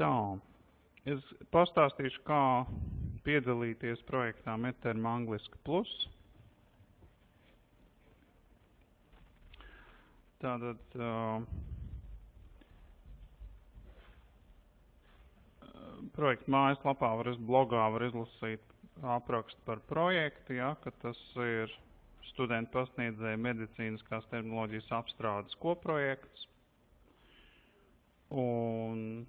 Tā, es pastāstīšu, kā piedalīties projektā Metterm Angliski Plus. Tātad, projekta mājaslapā blogā var izlasīt aprakstu par projektu, ja, ka tas ir studentu pasniedzēja medicīniskās terminoloģijas apstrādes koprojekts. Un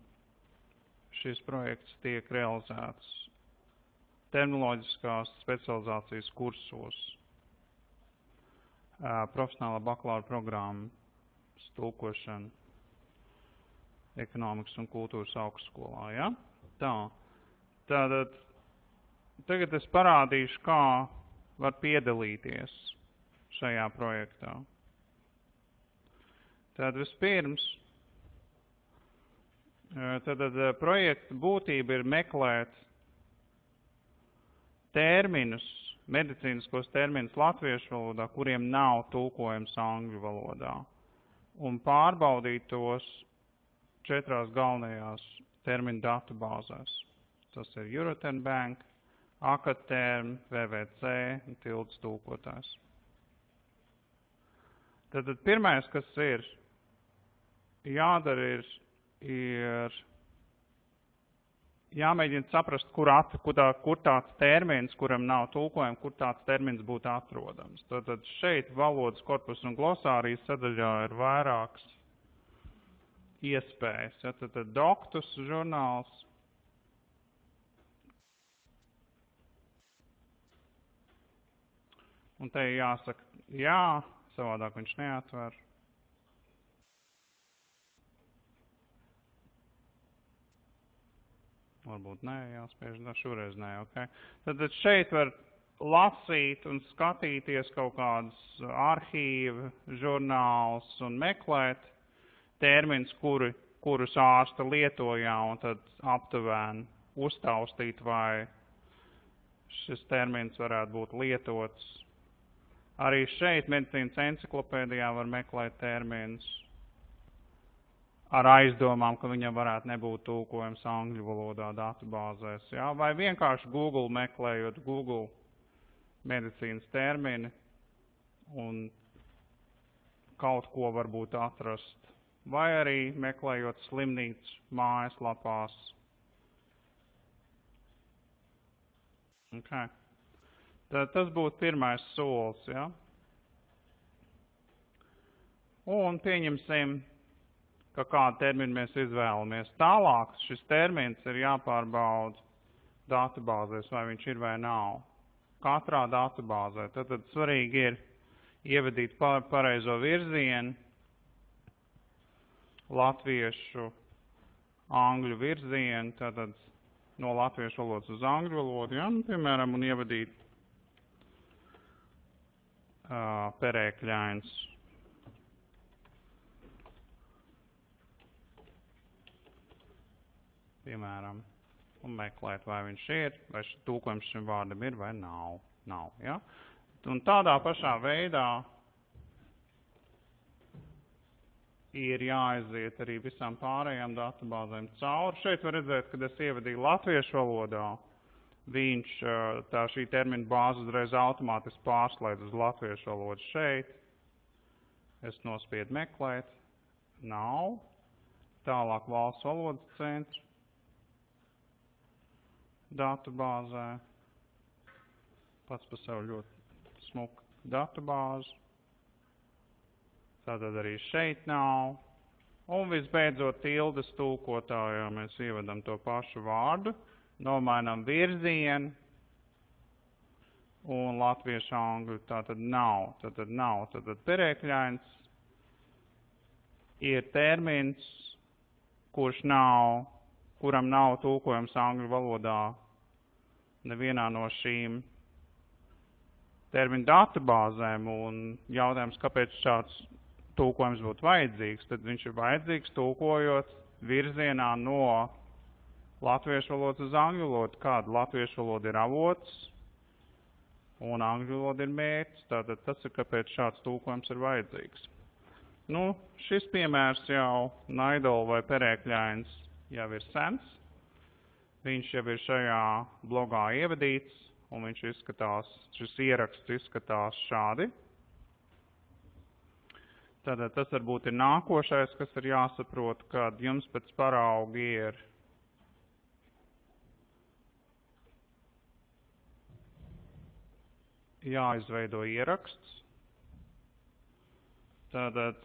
šis projekts tiek realizēts terminoloģiskās specializācijas kursos, profesionālā bakalaura programma, tulkošana, ekonomikas un kultūras augstskolā. Ja? Tā. Tātad, tagad es parādīšu, kā var piedalīties šajā projektā. Tad vispirms, projekta būtība ir meklēt terminus, medicīniskos terminus latviešu valodā, kuriem nav tulkojums angļu valodā, un pārbaudīt tos 4 galvenajās terminu datubāzēs. Tas ir Euroterm Bank, Akaterm, VVC un Tildes tulkotājs. Tad pirmais, kas ir jādara, ir jāmēģina saprast, kur tāds termins, kuram nav tulkojuma, kur tāds termins būtu atrodams. Tad šeit valodas korpusa un glosārijas sadaļā ir vairākas iespējas. Ja, tad doktus žurnāls. Un te jāsaka jā, savādāk viņš neatver. Varbūt nē, jāspiež, šoreiz nē, ok. Tad šeit var lasīt un skatīties kaut kādus arhīvu, žurnālus un meklēt terminus, kurus ārsta lietojā, un tad aptuveni uztaustīt, vai šis termins varētu būt lietots. Arī šeit medicīnas enciklopēdijā var meklēt terminus ar aizdomām, ka viņam varētu nebūt tulkojums angļu valodā datubāzēs. Ja? Vai vienkārši Google meklējot Google medicīnas termini un kaut ko varbūt atrast. Vai arī meklējot slimnīcu mājaslapās. Okay. Tad tas būtu pirmais solis. Ja? Un pieņemsim, ka kādu terminu mēs izvēlamies. Tālāk šis termins ir jāpārbauda datubāzēs, vai viņš ir vai nav. Katrā datubāzē. Tad svarīgi ir ievadīt pareizo virzienu, latviešu, angļu virzienu, tātad no latviešu valodas uz angļu valodu, ja? Piemēram, un ievadīt perēkļains. Piemēram, un meklēt, vai viņš ir, vai tulkojums šim vārdam ir vai nav. Ja? Un tādā pašā veidā ir jāaiziet arī visām pārējām datubāzēm cauri. Šeit var redzēt, kad es ievadīju latviešu valodā, šī termina bāze uzreiz automātiski pārslēdz uz latviešu valodu šeit. Es nospiedu meklēt, nav. Tālāk valsts valodas centra datubāzē. Pats par sevi ļoti smuka datubāze. Tātad arī šeit nav. Un visbeidzot tildes tulkotājā mēs ievadam to pašu vārdu, nomainām virzienu un latviešu angļu tātad nav. Tātad perēkļains ir termins, kuram nav tulkojums angļu valodā nevienā no šīm terminu datubāzēm, un jautājums, kāpēc šāds tulkojums būtu vajadzīgs, tad viņš ir vajadzīgs tulkojot virzienā no latviešu valodas uz angļu valodu. Kāda latviešu valoda ir avots un angļu valoda ir mērķis, tātad tas ir, kāpēc šāds tulkojums ir vajadzīgs. Nu, šis piemērs jau Naidola vai perēkļains jau ir sens. Viņš jau ir šajā blogā ievadīts, un viņš izskatās, šis ieraksts izskatās šādi. Tātad tas varbūt ir nākošais, kas ir jāsaprot, kad jums pēc parauga ir jāizveido ieraksts. Tātad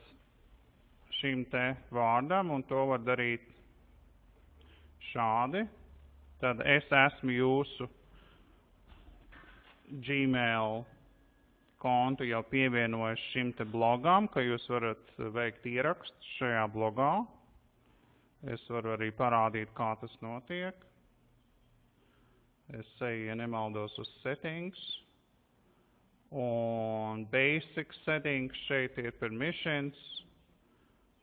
šim te vārdam, un to var darīt šādi. Tad es esmu jūsu Gmail kontu jau pievienojis šim te blogam, ka jūs varat veikt ierakstu šajā blogā. Es varu arī parādīt, kā tas notiek. Es eju, ja nemaldos, uz settings. Un basic settings šeit ir permissions,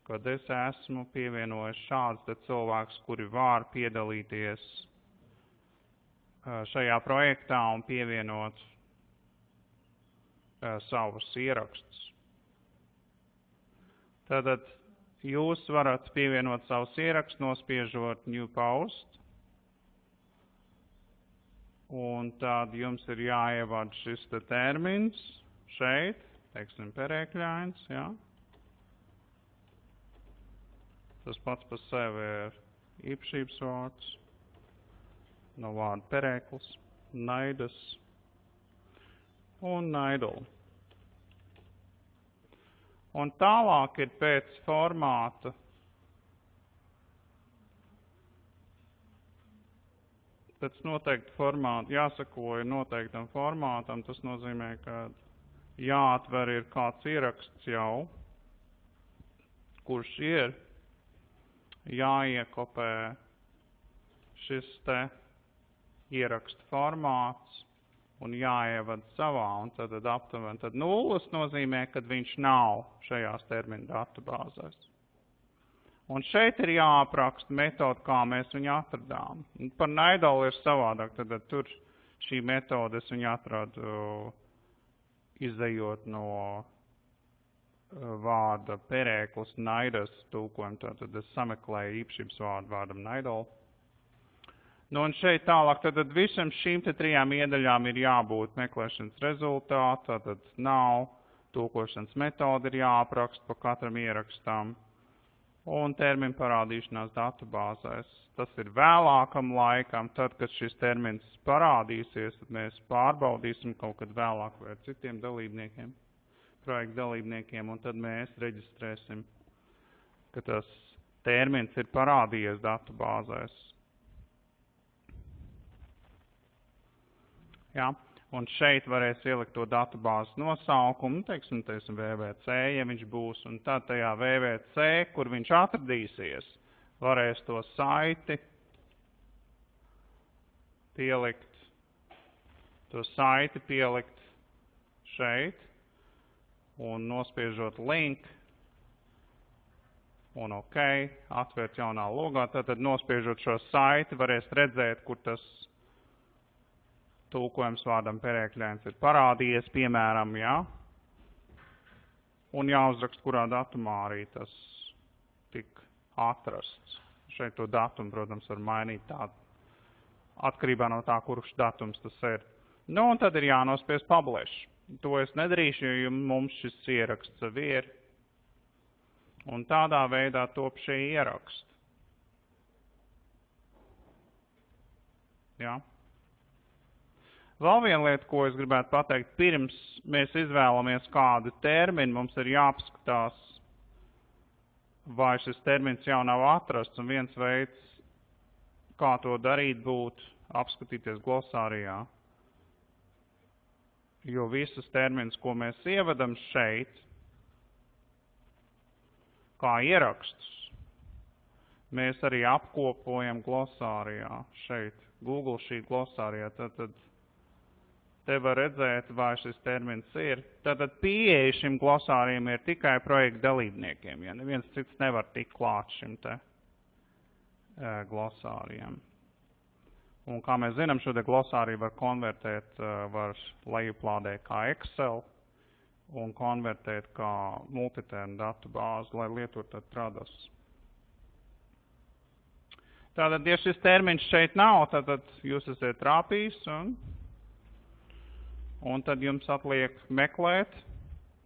kad es esmu pievienojis šāds te cilvēks, kuri var piedalīties šajā projektā un pievienot savus ierakstus. Tātad jūs varat pievienot savus ierakstus, nospiežot New Post, un tad jums ir jāievada šis te termins šeit, teiksim, perēkļains, jā. Tas pats par sevi ir īpašības vārds, no vārda perēklis, naidas un naidula. Un tālāk ir pēc formāta pēc noteikta formāta, jāsakoja noteiktam formātam, tas nozīmē, ka jāatver ir kāds ieraksts jau, kurš ir, jāiekopē šis te ieraksta formāts un jāievad savā, un tad aptuveni. Tad nulles nozīmē, kad viņš nav šajās terminu datubāzēs. Un šeit ir jāapraksta metoda, kā mēs viņu atradām. Un par naidolu ir savādāk, tad tur šī metode es viņu atradu izejot no vārda perēklis naidas tūkojumu, tad es sameklēju īpašības vārdu vārdam naidolu. Nu, un šeit tālāk, tad visam šīm te 3 iedaļām ir jābūt meklēšanas rezultātā, tad nav, tulkošanas metode ir jāapraksta pa katram ierakstam, un terminu parādīšanās datubāzēs. Tas ir vēlākam laikam, tad, kad šis termins parādīsies, tad mēs pārbaudīsim kaut kad vēlāk vai ar citiem dalībniekiem, projektu dalībniekiem, un tad mēs reģistrēsim, ka tas termins ir parādījies datubāzēs. Ja? Un šeit varēs ielikt to datubāzes nosaukumu, teiksim, VVC, ja viņš būs, un tad tajā VVC, kur viņš atradīsies, varēs to saiti pielikt šeit, un nospiežot link, un OK, atvērt jaunā logā, tad nospiežot šo saiti, varēs redzēt, kur tas tulkojums vārdam perēkļains ir parādījies, piemēram, jā, un jāuzrakst, kurā datumā arī tas tik atrasts. Šeit to datumu, protams, var mainīt tā, atkarībā no tā, kurš datums tas ir. Nu, un tad ir jānospies publish. To es nedarīšu, jo mums šis ieraksts jau ir. Un tādā veidā top šie ieraksti. Jā. Vēl viena lieta, ko es gribētu pateikt, pirms mēs izvēlamies kādu terminu, mums ir jāapskatās, vai šis termins jau nav atrasts, un viens veids, kā to darīt, būtu apskatīties glosārijā. Jo visas terminus, ko mēs ievadam šeit, kā ierakstus, mēs arī apkopojam glosārijā šeit, Google šī glosārijā, tad te var redzēt, vai šis termins ir. Tātad pieeja šim glosārijam ir tikai projekta dalībniekiem, ja neviens cits nevar tikt klāt šim te glosārijam. Un kā mēs zinām, šo te glosāriju var konvertēt, var lejuplādēt kā Excel un konvertēt kā multiterm datu bāzi, lai lietotu tad Trados. Tātad, ja šis termiņš šeit nav, tad jūs esat trāpījis un tad jums atliek meklēt,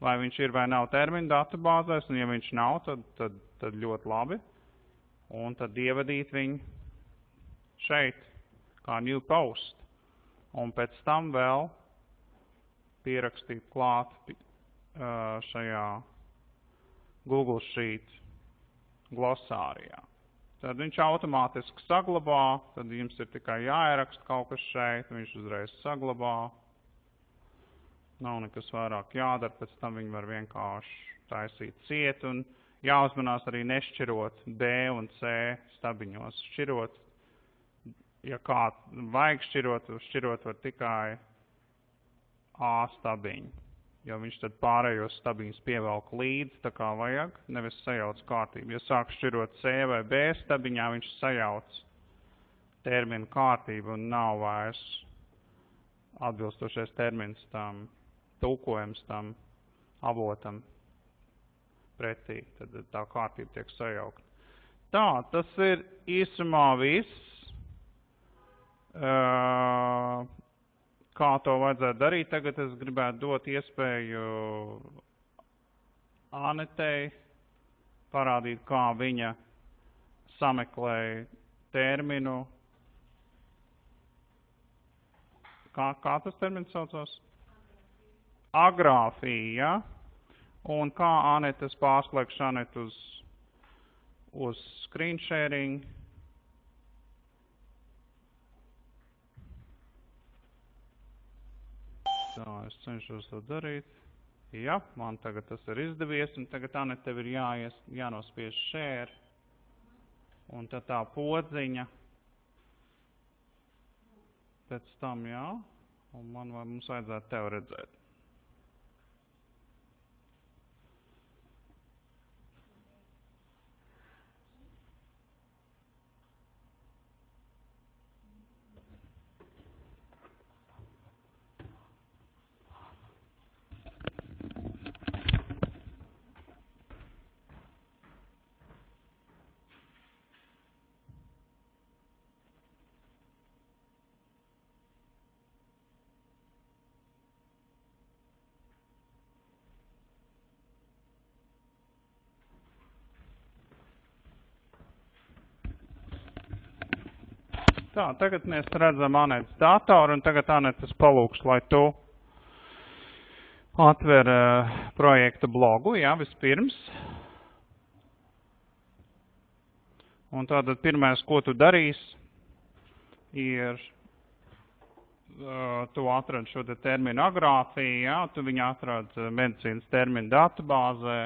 vai viņš ir vai nav termiņu datubāzēs, un ja viņš nav, tad ļoti labi. Un tad ievadīt viņu šeit, kā new post. Un pēc tam vēl pierakstīt klāt šajā Google Sheet glosārijā. Tad viņš automātiski saglabā, tad jums ir tikai jāieraksta kaut kas šeit, viņš uzreiz saglabā. Nav nekas vairāk jādara, pēc tam viņi var vienkārši taisīt ciet un jāuzmanās arī nešķirot B un C stabiņos. Šķirot, ja kā vajag šķirot var tikai A stabiņu, jo viņš tad pārējos stabiņus pievelk līdzi, tā kā vajag, nevis sajauc kārtību. Ja sāk šķirot C vai B stabiņā, viņš sajauc terminu kārtību un nav vairs atbilstošais termins tam tulkojums tam avotam pretī, tad tā kārtība tiek sajaukt. Tā, tas ir īsumā viss, kā to vajadzētu darīt. Tagad es gribētu dot iespēju Anetei parādīt, kā viņa sameklēja terminu. Kā tas termins saucās? Agrāfija, ja? Un kā Anetes pārslēgšu Anetu uz screen sharing. Tā, es cenšos to darīt. Jā, man tagad tas ir izdevies, un tagad Anete tev ir jānospiež share. Un tad tā podziņa. Pēc tam, jā, un mums vajadzētu tev redzēt. Tā, tagad mēs redzam Anetes datoru, un tagad Anetes palūkšu, lai tu atver projekta blogu, jā, vispirms. Un tātad pirmais, ko tu darīsi, ir, tu atrod šo te terminu agrāfiju, jā, tu viņu atrod medicīnas terminu datubāzē,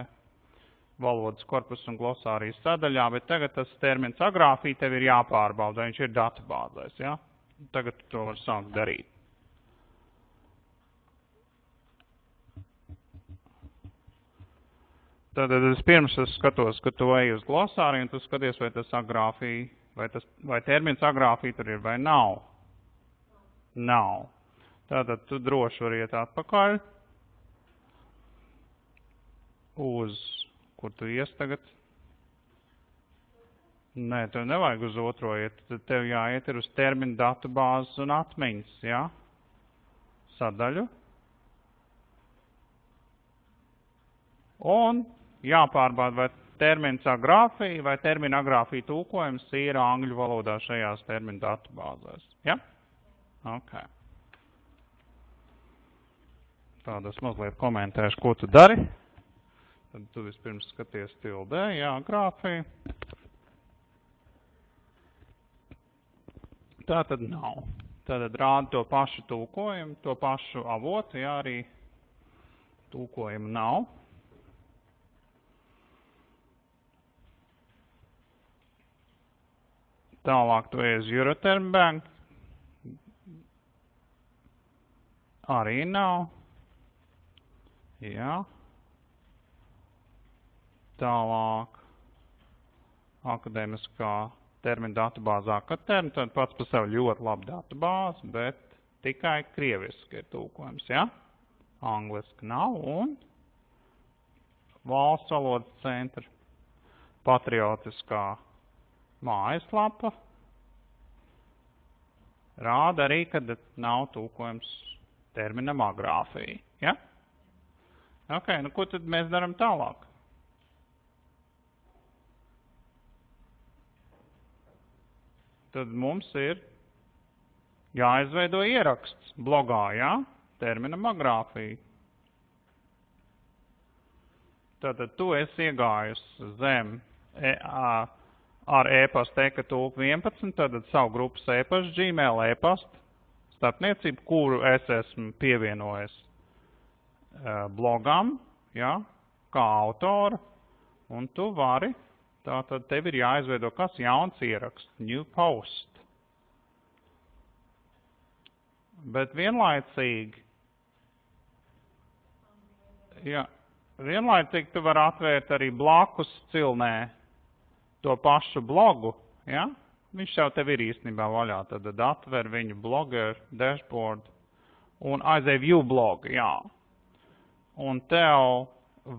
valodas korpusa un glosārijas sadaļā, bet tagad tas termins agrāfija tev ir jāpārbauda, viņš ir datubāzēs, ja? Tagad tu to var sākt darīt. Tad vispirms es skatos, ka tu ej uz glosāriju, un tu skaties, vai tas agrāfija, vai termins agrāfija tur ir vai nav. Nav. Tātad tu droši vari iet atpakaļ uz... Kur tu ies tagad? Nē, tev nevajag uz otro iet. Tad tev jāiet ir uz terminu datubāzes un atmiņas, jā? Sadaļu. Un jāpārbauda, vai termins agrāfija vai termina agrāfija tulkojums ir angļu valodā šajās terminu datubāzēs. Ja? Ok. Tādas mazliet komentēšu, ko tu dari. Tad tu vispirms skaties tildē, jā, grāfija. Tā tad nav. Tātad rāda to pašu tulkojumu, to pašu avotu, jā, arī tulkojumu nav. Tālāk tu ej uz Euroterm Bank. Arī nav. Jā. Tālāk akadēmiskā termina datubāze Akaterm, tad pats par sevi ļoti labi datubāze, bet tikai krieviski ir tulkojums, ja? Angliski nav, un valsts valodas centra patriotiskā mājaslapa, rāda arī, kad nav tulkojums terminam agrāfija. Ja? Ok, nu ko tad mēs daram tālāk? Tad mums ir jāizveido ieraksts blogā, ja? Terminam agrāfija. Tātad tu esi iegājusi zem ar e-pastu ekatulk 11, tātad savu grupas e-pastu, Gmail e-pastu, starpniecību, kuru es esmu pievienojis blogam, ja, kā autora, un tu vari, tātad tev ir jāizveido kas jauns ieraksts, new post. Bet vienlaicīgi, ja, vienlaicīgi tu vari atvērt arī blakus cilnē to pašu blogu, ja? Viņš jau tev ir īstenībā vaļā, tad atver viņu blogger dashboard un aizej view blogu, jā. Un tev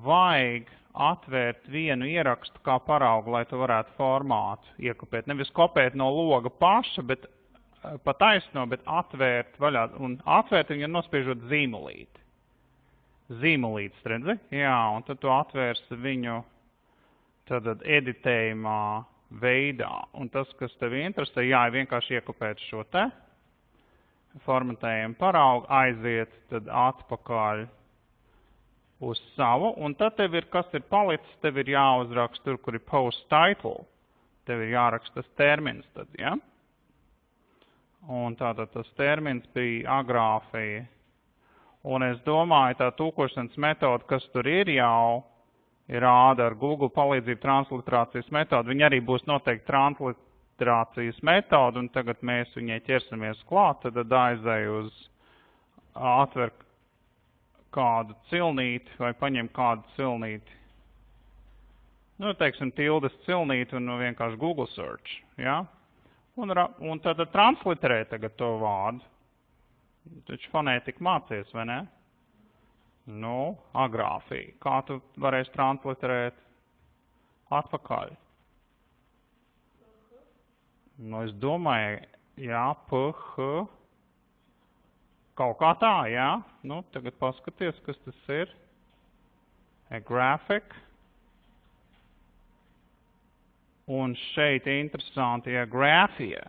vajag atvērt vienu ierakstu kā paraugu, lai tu varētu formātu iekopēt. Nevis kopēt no loga paša, bet pa taisno, bet atvērt vaļā. Un atvērt viņu nospiežot zīmolīti. Zīmolītis, redzi? Jā, un tad tu atvērsi viņu tad editējumā veidā. Un tas, kas tev interesē, jā, vienkārši iekopēt šo te formatējumu paraugu, aiziet tad atpakaļ uz savu, un tad tev ir, kas ir palicis, tev ir jāuzraksta tur, kur ir post title. Tev ir jāraksta tas termins tad, ja? Un tātad tas termins bija agrāfija. Un es domāju, tā tulkošanas metoda, kas tur ir jau, ir rāda ar Google palīdzību transliterācijas metodu. Viņa arī būs noteikti transliterācijas metoda, un tagad mēs viņai ķersimies klāt, tad aizēj uz atver kādu cilnīti vai paņem kādu cilnīti. Nu, teiksim, tildes cilnīti un vienkārši Google search, ja? Un tad transliterē tagad to vārdu. Taču fonētiku mācies, vai ne? Nu, agrāfija. Kā tu varēsi transliterēt atpakaļ? Nu, es domāju, jā, PH. Kaut kā tā, jā. Nu, tagad paskaties, kas tas ir. A graphic. Un šeit interesanti, ja grāfija.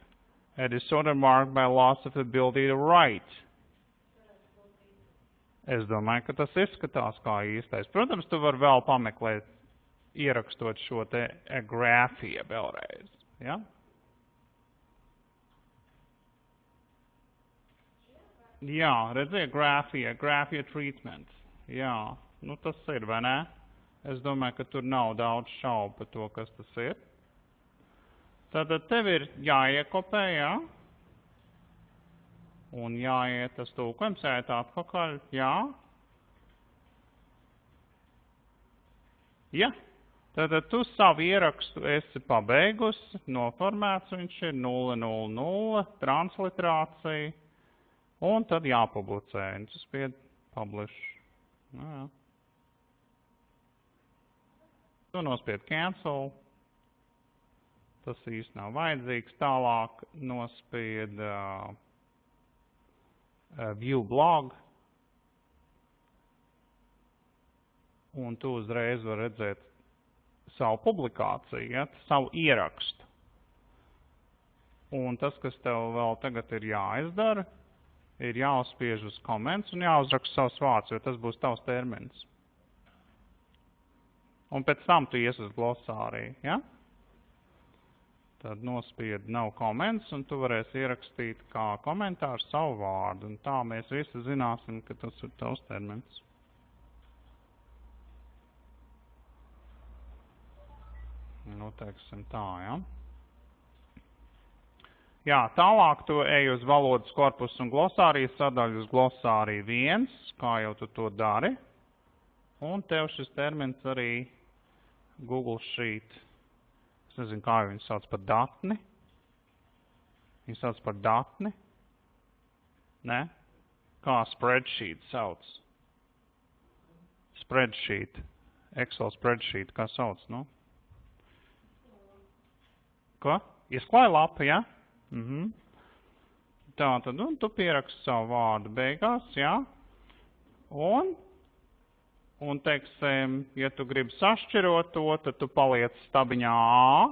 A disorder marked by loss of ability to write. Es domāju, ka tas izskatās kā īstais. Protams, tu vari vēl pameklēt, ierakstot šo te grāfiju vēlreiz. Ja? Jā, redziet, grāfija treatment. Jā, nu tas ir, vai ne? Es domāju, ka tur nav daudz šaubu par to, kas tas ir. Tātad tev ir jāiekopē, jā? Un jāiet tas tulkojums, jāiet atpakaļ, jā? Ja. Tātad tu savu ierakstu esi pabeigusi, noformēts viņš ir 000, transliterācija, un tad jāpublicē. Un tu spied publish. Jā. Tu nospied cancel. Tas īsti nav vajadzīgs. Tālāk nospied view blog. Un tu uzreiz var redzēt savu publikāciju, ja? Savu ierakstu. Un tas, kas tev vēl tagad ir jāizdara, ir jāuzspiež uz comments un jāuzraksta savus vārdus, jo tas būs tavs termins. Un pēc tam tu ies uz glosāriju, ja? Tad nospied nav comments, un tu varēsi ierakstīt kā komentāru savu vārdu. Un tā mēs visi zināsim, ka tas ir tavs termins. Nu, teiksim tā, ja? Jā, tālāk tu ej uz valodas korpusu un glosārijas sadaļu uz glosāriju 1, kā jau tu to dari. Un tev šis termins arī Google Sheet. Es nezinu, kā viņu sauc par datni. Viņu sauc par datni. Ne? Kā spreadsheet sauc? Spreadsheet. Excel spreadsheet, kā sauc, nu? Ko? Iesklāja lapa, ja? Tātad, un tu pieraksti savu vārdu beigās, jā? Un, teiksim, ja tu gribi sašķirot to, tad tu paliec stabiņā A,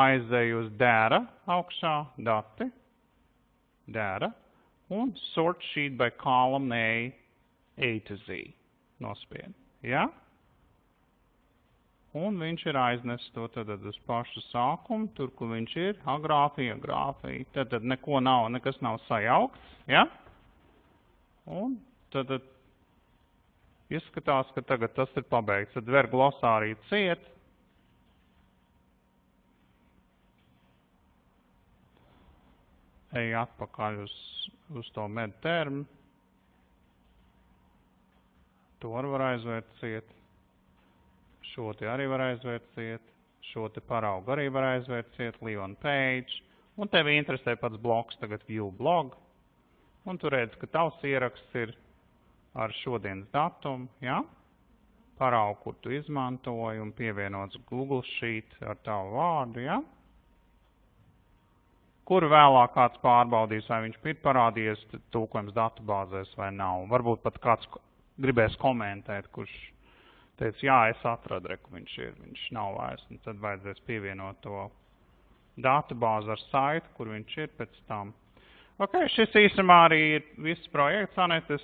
aizej uz dēra augšā, dati, dēra, un sort sheet by column A to Z, nospied, jā? Un viņš ir aiznesis to tad uz pašu sākumu, tur, kur viņš ir, grāfija. Tad neko nav, nekas nav sajaukts, ja? Un tad izskatās, ka tagad tas ir pabeigts. Tad ver glosāriju ciet. Ej atpakaļ uz to medtermu. To var aizvērt ciet. Šo te arī var aizvērt ciet, šo te paraugu arī var aizvērt ciet, leave on page, un tevi interesē pats bloks, tagad view blog, un tu redz, ka tavs ieraksts ir ar šodienas datumu, ja? Paraugu, kur tu izmantoji, un pievienots Google Sheet ar tavu vārdu, ja? Kur vēlāk kāds pārbaudīs, vai viņš ir parādījies tūkojums datubāzēs vai nav. Varbūt pat kāds gribēs komentēt, kurš teica, jā, es atradu, reku viņš nav vairs, un tad vajadzēs pievienot to datubāzi ar saiti, kur viņš ir pēc tam. Ok, šis īsumā arī ir viss projekts, Anete.